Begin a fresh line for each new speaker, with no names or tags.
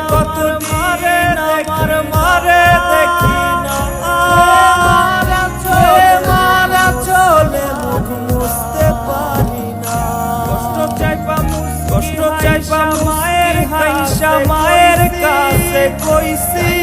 কত মারে আমার মারে দেখি না মারা চলে মুখ মুছতে পারি না কষ্ট চাইবা মায়ের হাইসা মায়ের কাছে কইছি